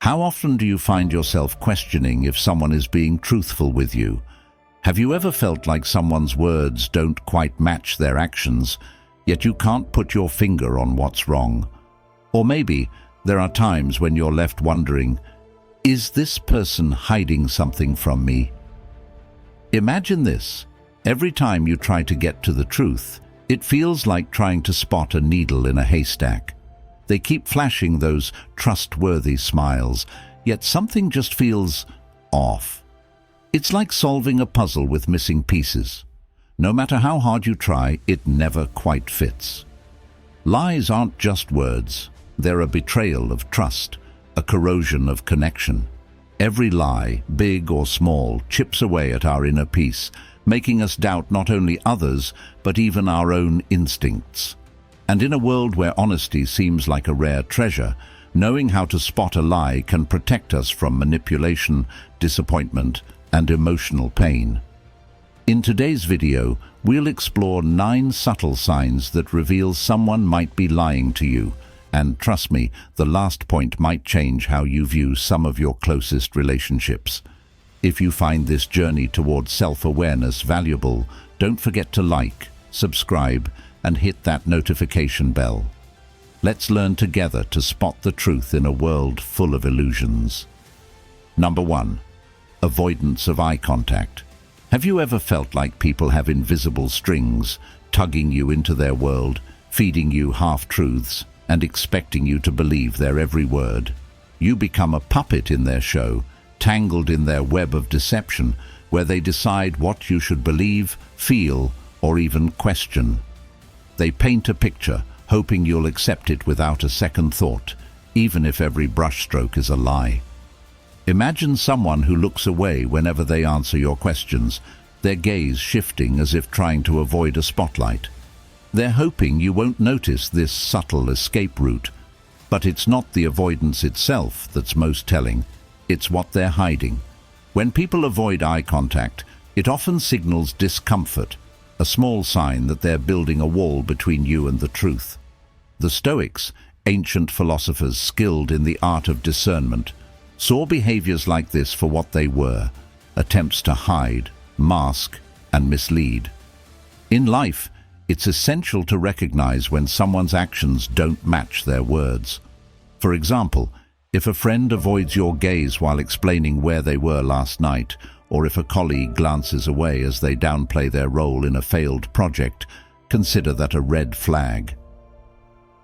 How often do you find yourself questioning if someone is being truthful with you? Have you ever felt like someone's words don't quite match their actions, yet you can't put your finger on what's wrong? Or maybe there are times when you're left wondering, is this person hiding something from me? Imagine this. Every time you try to get to the truth, it feels like trying to spot a needle in a haystack. They keep flashing those trustworthy smiles, yet something just feels off. It's like solving a puzzle with missing pieces. No matter how hard you try, it never quite fits. Lies aren't just words. They're a betrayal of trust, a corrosion of connection. Every lie, big or small, chips away at our inner peace, making us doubt not only others, but even our own instincts. And in a world where honesty seems like a rare treasure, knowing how to spot a lie can protect us from manipulation, disappointment, and emotional pain. In today's video, we'll explore 9 subtle signs that reveal someone might be lying to you. And trust me, the last point might change how you view some of your closest relationships. If you find this journey towards self-awareness valuable, don't forget to like, subscribe, and hit that notification bell. Let's learn together to spot the truth in a world full of illusions. Number 1. Avoidance of eye contact. Have you ever felt like people have invisible strings, tugging you into their world, feeding you half-truths, and expecting you to believe their every word? You become a puppet in their show, tangled in their web of deception, where they decide what you should believe, feel, or even question. They paint a picture, hoping you'll accept it without a second thought, even if every brushstroke is a lie. Imagine someone who looks away whenever they answer your questions, their gaze shifting as if trying to avoid a spotlight. They're hoping you won't notice this subtle escape route. But it's not the avoidance itself that's most telling, it's what they're hiding. When people avoid eye contact, it often signals discomfort, a small sign that they're building a wall between you and the truth. The Stoics, ancient philosophers skilled in the art of discernment, saw behaviors like this for what they were, attempts to hide, mask, and mislead. In life, it's essential to recognize when someone's actions don't match their words. For example, if a friend avoids your gaze while explaining where they were last night, or if a colleague glances away as they downplay their role in a failed project, consider that a red flag.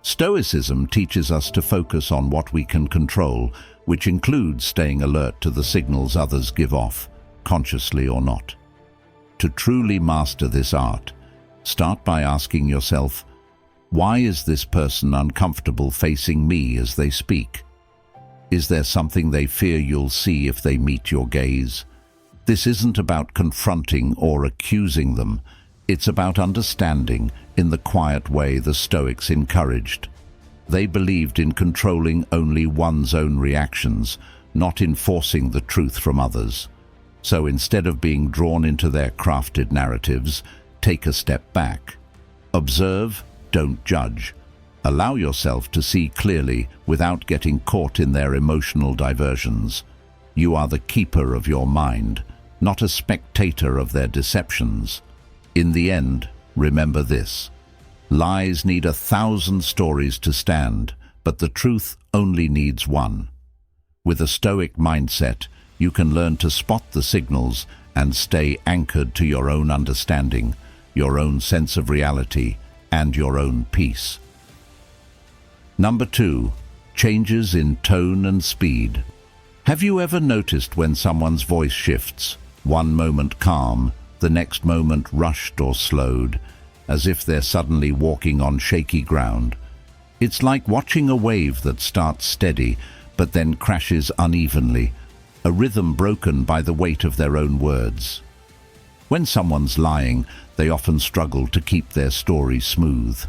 Stoicism teaches us to focus on what we can control, which includes staying alert to the signals others give off, consciously or not. To truly master this art, start by asking yourself, why is this person uncomfortable facing me as they speak? Is there something they fear you'll see if they meet your gaze? This isn't about confronting or accusing them. It's about understanding in the quiet way the Stoics encouraged. They believed in controlling only one's own reactions, not in forcing the truth from others. So instead of being drawn into their crafted narratives, take a step back. Observe, don't judge. Allow yourself to see clearly without getting caught in their emotional diversions. You are the keeper of your mind, not a spectator of their deceptions. In the end, remember this: lies need 1,000 stories to stand, but the truth only needs one. With a Stoic mindset, you can learn to spot the signals and stay anchored to your own understanding, your own sense of reality, and your own peace. Number 2. Changes in tone and speed. Have you ever noticed when someone's voice shifts, one moment calm, the next moment rushed or slowed, as if they're suddenly walking on shaky ground? It's like watching a wave that starts steady, but then crashes unevenly, a rhythm broken by the weight of their own words. When someone's lying, they often struggle to keep their story smooth.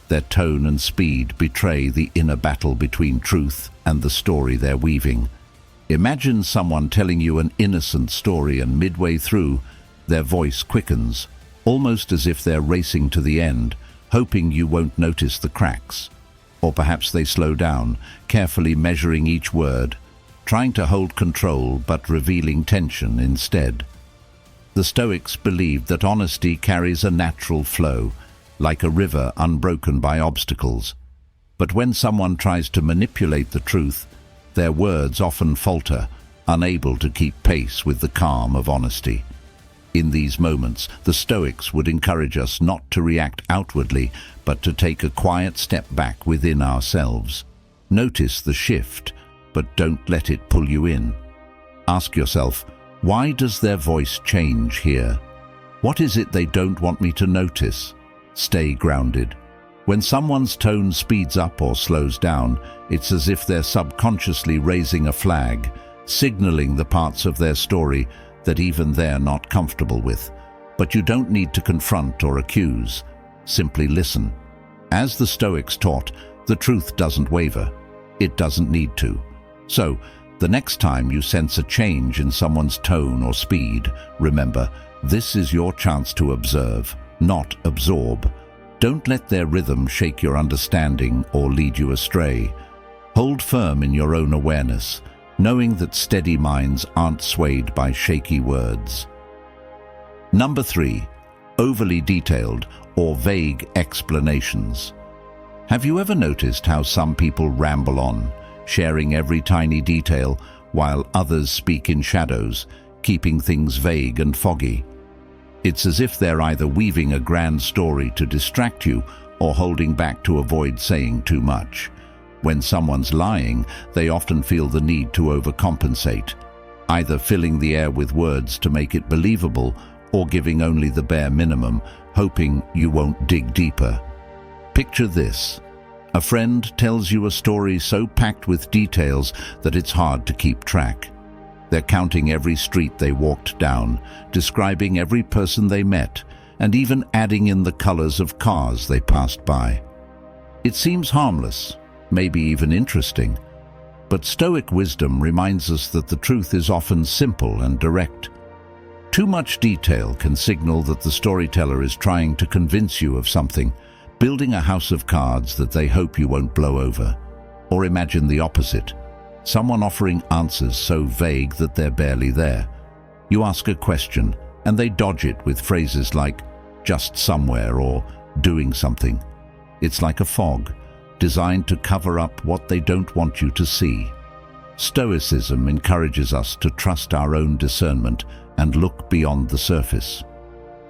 Their tone and speed betray the inner battle between truth and the story they're weaving. Imagine someone telling you an innocent story and midway through, their voice quickens, almost as if they're racing to the end, hoping you won't notice the cracks. Or perhaps they slow down, carefully measuring each word, trying to hold control but revealing tension instead. The Stoics believed that honesty carries a natural flow, like a river unbroken by obstacles. But when someone tries to manipulate the truth, their words often falter, unable to keep pace with the calm of honesty. In these moments, the Stoics would encourage us not to react outwardly, but to take a quiet step back within ourselves. Notice the shift, but don't let it pull you in. Ask yourself, why does their voice change here? What is it they don't want me to notice? Stay grounded. When someone's tone speeds up or slows down, it's as if they're subconsciously raising a flag, signaling the parts of their story that even they're not comfortable with. But you don't need to confront or accuse. Simply listen. As the Stoics taught, the truth doesn't waver. It doesn't need to. So, the next time you sense a change in someone's tone or speed, remember, this is your chance to observe, not absorb. Don't let their rhythm shake your understanding or lead you astray. Hold firm in your own awareness, knowing that steady minds aren't swayed by shaky words. Number 3, overly detailed or vague explanations. Have you ever noticed how some people ramble on, sharing every tiny detail, while others speak in shadows, keeping things vague and foggy? It's as if they're either weaving a grand story to distract you or holding back to avoid saying too much. When someone's lying, they often feel the need to overcompensate, either filling the air with words to make it believable or giving only the bare minimum, hoping you won't dig deeper. Picture this. A friend tells you a story so packed with details that it's hard to keep track. They're counting every street they walked down, describing every person they met, and even adding in the colors of cars they passed by. It seems harmless, maybe even interesting, but Stoic wisdom reminds us that the truth is often simple and direct. Too much detail can signal that the storyteller is trying to convince you of something, building a house of cards that they hope you won't blow over. Or imagine the opposite, someone offering answers so vague that they're barely there. You ask a question, and they dodge it with phrases like, just somewhere, or doing something. It's like a fog, designed to cover up what they don't want you to see. Stoicism encourages us to trust our own discernment and look beyond the surface.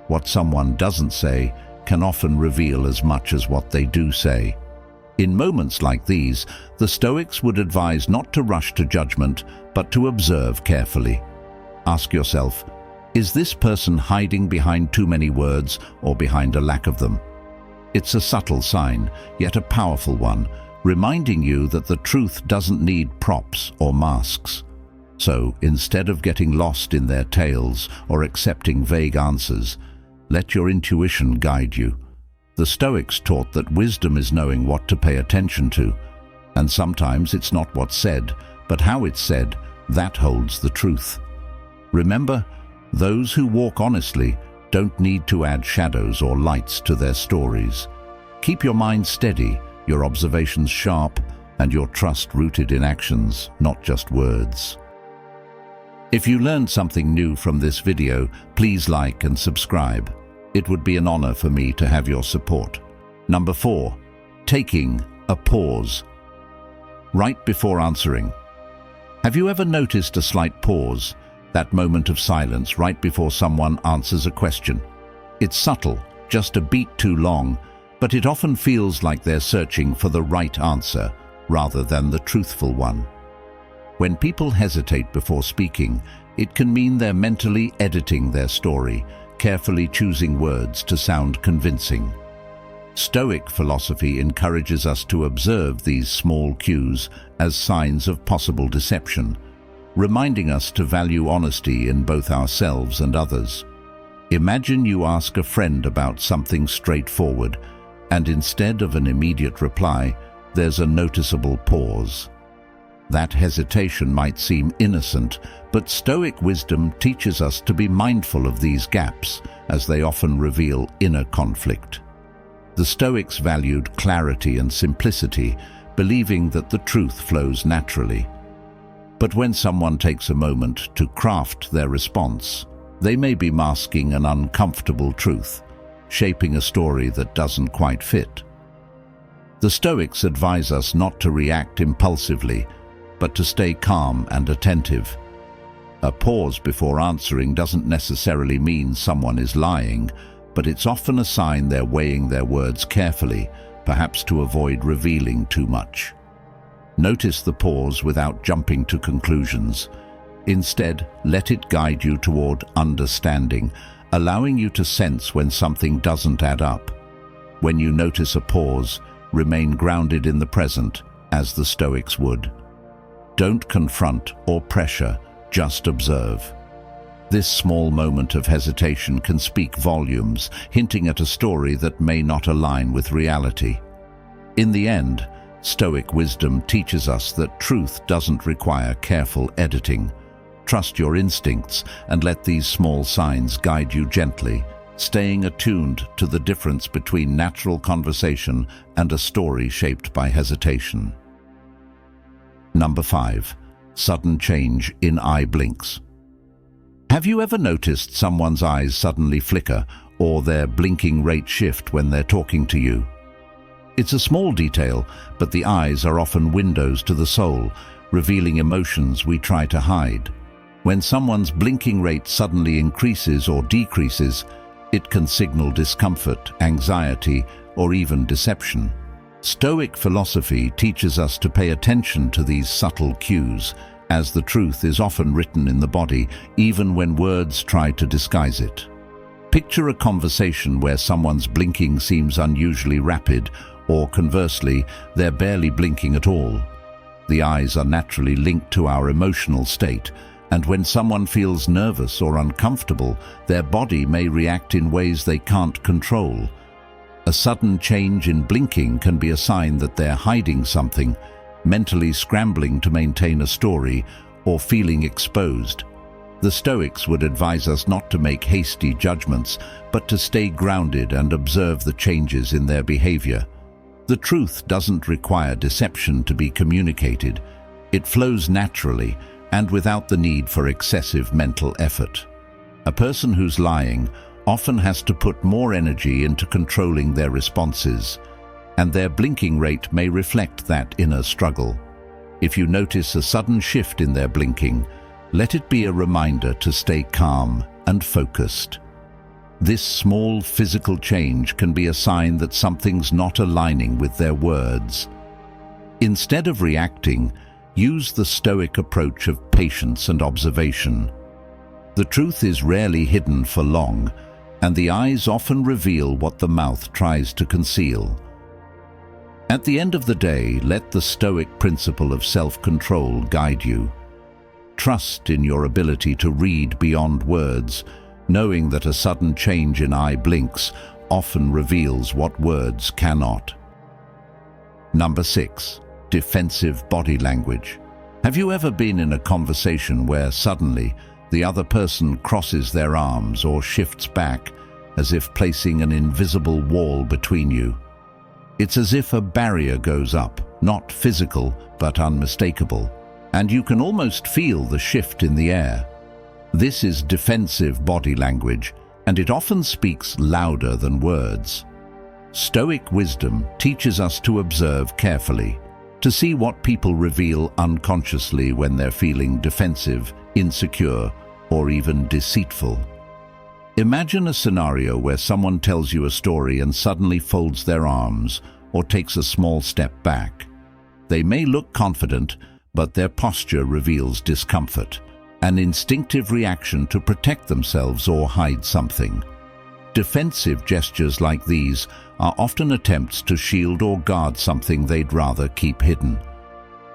What someone doesn't say can often reveal as much as what they do say. In moments like these, the Stoics would advise not to rush to judgment, but to observe carefully. Ask yourself, is this person hiding behind too many words or behind a lack of them? It's a subtle sign, yet a powerful one, reminding you that the truth doesn't need props or masks. So, instead of getting lost in their tales or accepting vague answers, let your intuition guide you. The Stoics taught that wisdom is knowing what to pay attention to, and sometimes it's not what's said, but how it's said, that holds the truth. Remember, those who walk honestly don't need to add shadows or lights to their stories. Keep your mind steady, your observations sharp, and your trust rooted in actions, not just words. If you learned something new from this video, please like and subscribe. It would be an honor for me to have your support. Number 4, taking a pause. Right before answering. Have you ever noticed a slight pause, that moment of silence right before someone answers a question? It's subtle, just a beat too long, but it often feels like they're searching for the right answer rather than the truthful one. When people hesitate before speaking, it can mean they're mentally editing their story, carefully choosing words to sound convincing. Stoic philosophy encourages us to observe these small cues as signs of possible deception, reminding us to value honesty in both ourselves and others. Imagine you ask a friend about something straightforward, and instead of an immediate reply, there's a noticeable pause. That hesitation might seem innocent, but Stoic wisdom teaches us to be mindful of these gaps, as they often reveal inner conflict. The Stoics valued clarity and simplicity, believing that the truth flows naturally. But when someone takes a moment to craft their response, they may be masking an uncomfortable truth, shaping a story that doesn't quite fit. The Stoics advise us not to react impulsively, but to stay calm and attentive. A pause before answering doesn't necessarily mean someone is lying, but it's often a sign they're weighing their words carefully, perhaps to avoid revealing too much. Notice the pause without jumping to conclusions. Instead, let it guide you toward understanding, allowing you to sense when something doesn't add up. When you notice a pause, remain grounded in the present, as the Stoics would. Don't confront or pressure, just observe. This small moment of hesitation can speak volumes, hinting at a story that may not align with reality. In the end, Stoic wisdom teaches us that truth doesn't require careful editing. Trust your instincts and let these small signs guide you gently, staying attuned to the difference between natural conversation and a story shaped by hesitation. Number 5. Sudden change in eye blinks. Have you ever noticed someone's eyes suddenly flicker or their blinking rate shift when they're talking to you? It's a small detail, but the eyes are often windows to the soul, revealing emotions we try to hide. When someone's blinking rate suddenly increases or decreases, it can signal discomfort, anxiety, or even deception. Stoic philosophy teaches us to pay attention to these subtle cues, as the truth is often written in the body, even when words try to disguise it. Picture a conversation where someone's blinking seems unusually rapid, or conversely, they're barely blinking at all. The eyes are naturally linked to our emotional state, and when someone feels nervous or uncomfortable, their body may react in ways they can't control. A sudden change in blinking can be a sign that they're hiding something, mentally scrambling to maintain a story, or feeling exposed. The Stoics would advise us not to make hasty judgments, but to stay grounded and observe the changes in their behavior. The truth doesn't require deception to be communicated. It flows naturally and without the need for excessive mental effort. A person who's lying often has to put more energy into controlling their responses, and their blinking rate may reflect that inner struggle. If you notice a sudden shift in their blinking, let it be a reminder to stay calm and focused. This small physical change can be a sign that something's not aligning with their words. Instead of reacting, use the Stoic approach of patience and observation. The truth is rarely hidden for long, and the eyes often reveal what the mouth tries to conceal. At the end of the day, let the Stoic principle of self-control guide you. Trust in your ability to read beyond words, knowing that a sudden change in eye blinks often reveals what words cannot. Number 6. Defensive body language. Have you ever been in a conversation where suddenly the other person crosses their arms or shifts back, as if placing an invisible wall between you? It's as if a barrier goes up, not physical but unmistakable, and you can almost feel the shift in the air. This is defensive body language, and it often speaks louder than words. Stoic wisdom teaches us to observe carefully, to see what people reveal unconsciously when they're feeling defensive, insecure, or even deceitful. Imagine a scenario where someone tells you a story and suddenly folds their arms or takes a small step back. They may look confident, but their posture reveals discomfort, an instinctive reaction to protect themselves or hide something. Defensive gestures like these are often attempts to shield or guard something they'd rather keep hidden.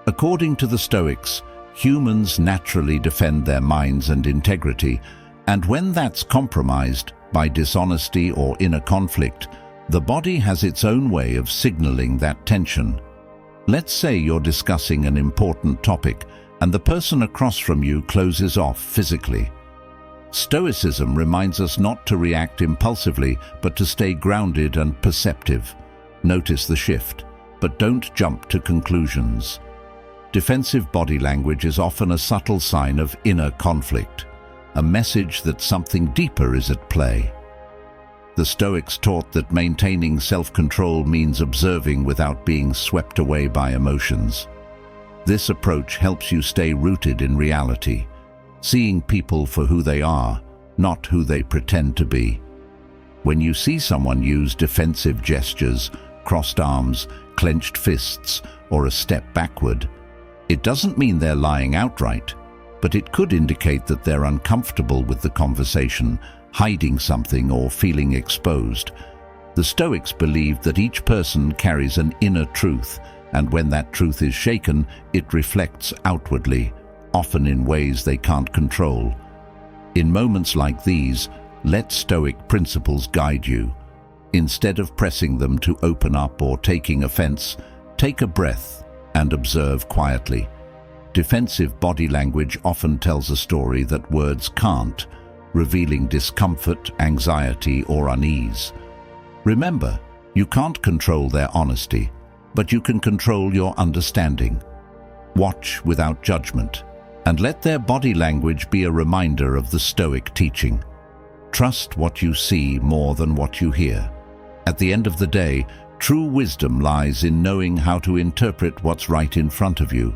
According to the Stoics, humans naturally defend their minds and integrity, and when that's compromised by dishonesty or inner conflict, the body has its own way of signaling that tension. Let's say you're discussing an important topic and the person across from you closes off physically. Stoicism reminds us not to react impulsively, but to stay grounded and perceptive. Notice the shift, but don't jump to conclusions. Defensive body language is often a subtle sign of inner conflict, a message that something deeper is at play. The Stoics taught that maintaining self-control means observing without being swept away by emotions. This approach helps you stay rooted in reality, seeing people for who they are, not who they pretend to be. When you see someone use defensive gestures, crossed arms, clenched fists, or a step backward, it doesn't mean they're lying outright, but it could indicate that they're uncomfortable with the conversation, hiding something, or feeling exposed. The Stoics believed that each person carries an inner truth, and when that truth is shaken, it reflects outwardly, often in ways they can't control. In moments like these, let Stoic principles guide you. Instead of pressing them to open up or taking offense, take a breath and observe quietly. Defensive body language often tells a story that words can't, revealing discomfort, anxiety, or unease. Remember, you can't control their honesty, but you can control your understanding. Watch without judgment, and let their body language be a reminder of the Stoic teaching. Trust what you see more than what you hear. At the end of the day, true wisdom lies in knowing how to interpret what's right in front of you.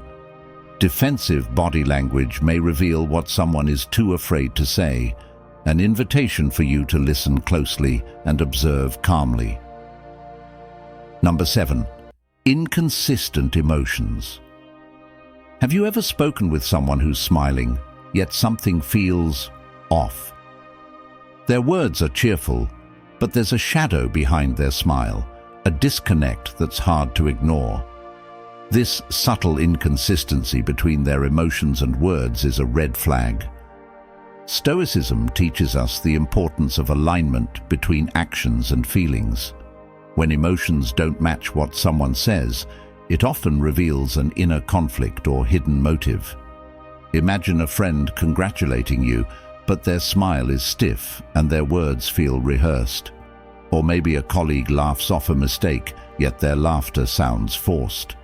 Defensive body language may reveal what someone is too afraid to say, an invitation for you to listen closely and observe calmly. Number 7. Inconsistent emotions. Have you ever spoken with someone who's smiling, yet something feels off? Their words are cheerful, but there's a shadow behind their smile, a disconnect that's hard to ignore. This subtle inconsistency between their emotions and words is a red flag. Stoicism teaches us the importance of alignment between actions and feelings. When emotions don't match what someone says, it often reveals an inner conflict or hidden motive. Imagine a friend congratulating you, but their smile is stiff and their words feel rehearsed. Or maybe a colleague laughs off a mistake, yet their laughter sounds forced.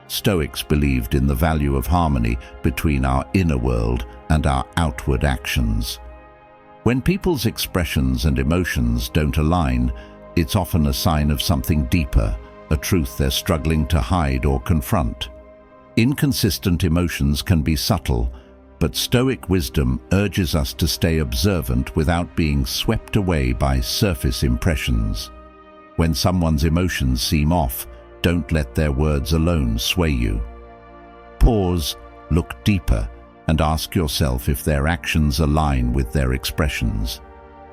Stoics believed in the value of harmony between our inner world and our outward actions. When people's expressions and emotions don't align, it's often a sign of something deeper, a truth they're struggling to hide or confront. Inconsistent emotions can be subtle, but Stoic wisdom urges us to stay observant without being swept away by surface impressions. When someone's emotions seem off, don't let their words alone sway you. Pause, look deeper, and ask yourself if their actions align with their expressions.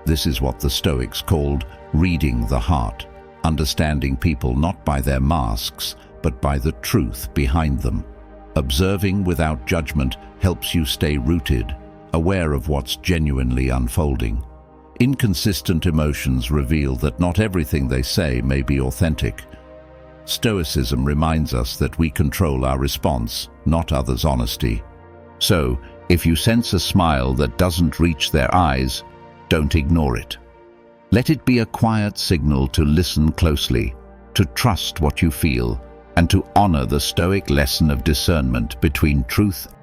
This is what the Stoics called reading the heart, understanding people not by their masks, but by the truth behind them. Observing without judgment helps you stay rooted, aware of what's genuinely unfolding. Inconsistent emotions reveal that not everything they say may be authentic. Stoicism reminds us that we control our response, not others' honesty. So, if you sense a smile that doesn't reach their eyes, don't ignore it. Let it be a quiet signal to listen closely, to trust what you feel, and to honor the Stoic lesson of discernment between truth.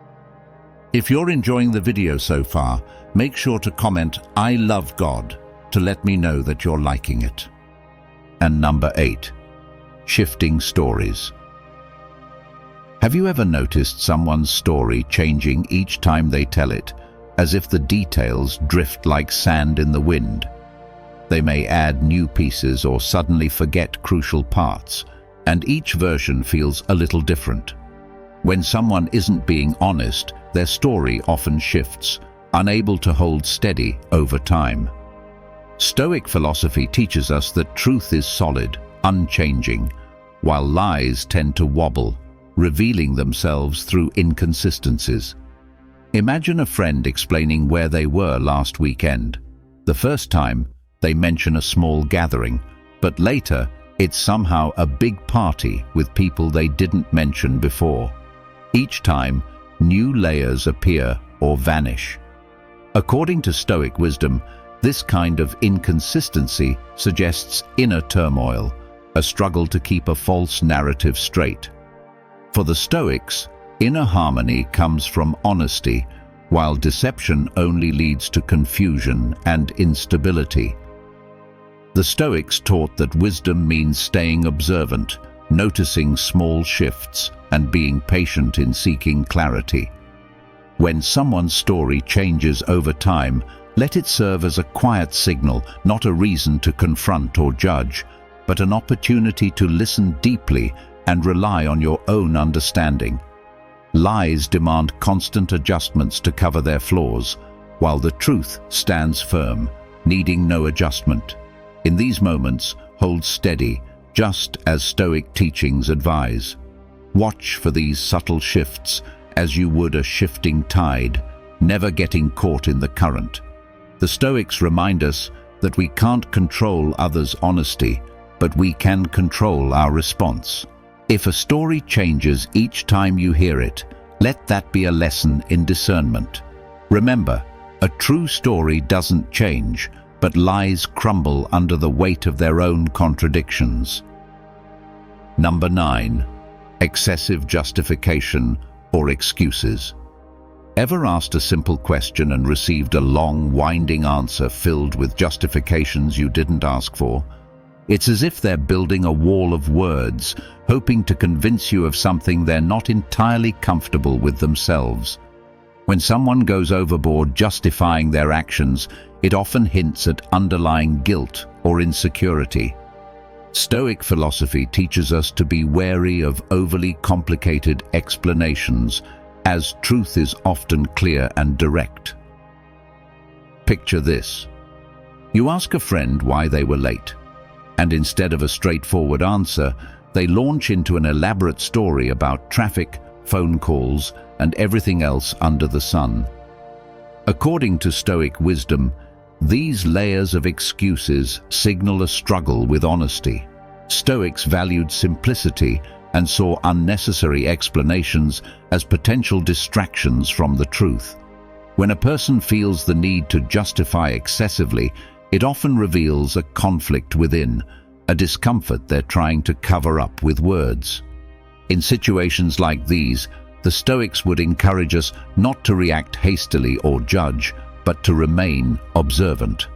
If you're enjoying the video so far, make sure to comment "I love God" to let me know that you're liking it. And number 8. Shifting stories. Have you ever noticed someone's story changing each time they tell it, as if the details drift like sand in the wind? They may add new pieces or suddenly forget crucial parts, and each version feels a little different. When someone isn't being honest, their story often shifts, unable to hold steady over time. Stoic philosophy teaches us that truth is solid, unchanging, while lies tend to wobble, revealing themselves through inconsistencies. Imagine a friend explaining where they were last weekend. The first time, they mention a small gathering, but later, it's somehow a big party with people they didn't mention before. Each time, new layers appear or vanish. According to Stoic wisdom, this kind of inconsistency suggests inner turmoil, a struggle to keep a false narrative straight. For the Stoics, Inner harmony comes from honesty, while deception only leads to confusion and instability. The Stoics taught that wisdom means staying observant, noticing small shifts, and being patient in seeking clarity. When someone's story changes over time, let it serve as a quiet signal, not a reason to confront or judge, but an opportunity to listen deeply and rely on your own understanding. Lies demand constant adjustments to cover their flaws, while the truth stands firm, needing no adjustment. In these moments, hold steady, just as Stoic teachings advise. Watch for these subtle shifts as you would a shifting tide, never getting caught in the current. The Stoics remind us that we can't control others' honesty, but we can control our response. If a story changes each time you hear it, let that be a lesson in discernment. Remember, a true story doesn't change, but lies crumble under the weight of their own contradictions. Number 9. Excessive justification or excuses. Ever asked a simple question and received a long, winding answer filled with justifications you didn't ask for? It's as if they're building a wall of words, hoping to convince you of something they're not entirely comfortable with themselves. When someone goes overboard justifying their actions, it often hints at underlying guilt or insecurity. Stoic philosophy teaches us to be wary of overly complicated explanations, as truth is often clear and direct. Picture this. You ask a friend why they were late, and instead of a straightforward answer, they launch into an elaborate story about traffic, phone calls, and everything else under the sun. According to Stoic wisdom, these layers of excuses signal a struggle with honesty. Stoics valued simplicity and saw unnecessary explanations as potential distractions from the truth. When a person feels the need to justify excessively, it often reveals a conflict within, a discomfort they're trying to cover up with words. In situations like these, the Stoics would encourage us not to react hastily or judge, but to remain observant.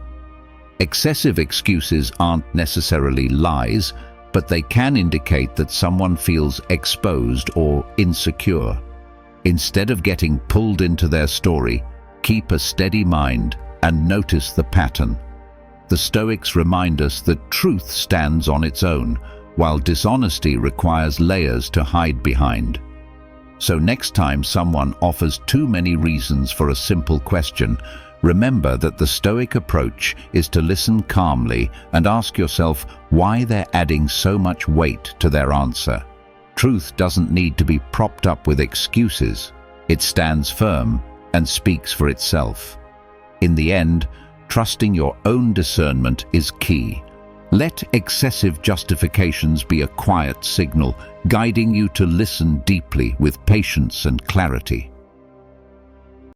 Excessive excuses aren't necessarily lies, but they can indicate that someone feels exposed or insecure. Instead of getting pulled into their story, keep a steady mind and notice the pattern. The Stoics remind us that truth stands on its own, while dishonesty requires layers to hide behind. So next time someone offers too many reasons for a simple question, remember that the Stoic approach is to listen calmly and ask yourself why they're adding so much weight to their answer. Truth doesn't need to be propped up with excuses. It stands firm and speaks for itself. In the end, trusting your own discernment is key. Let excessive justifications be a quiet signal, guiding you to listen deeply with patience and clarity.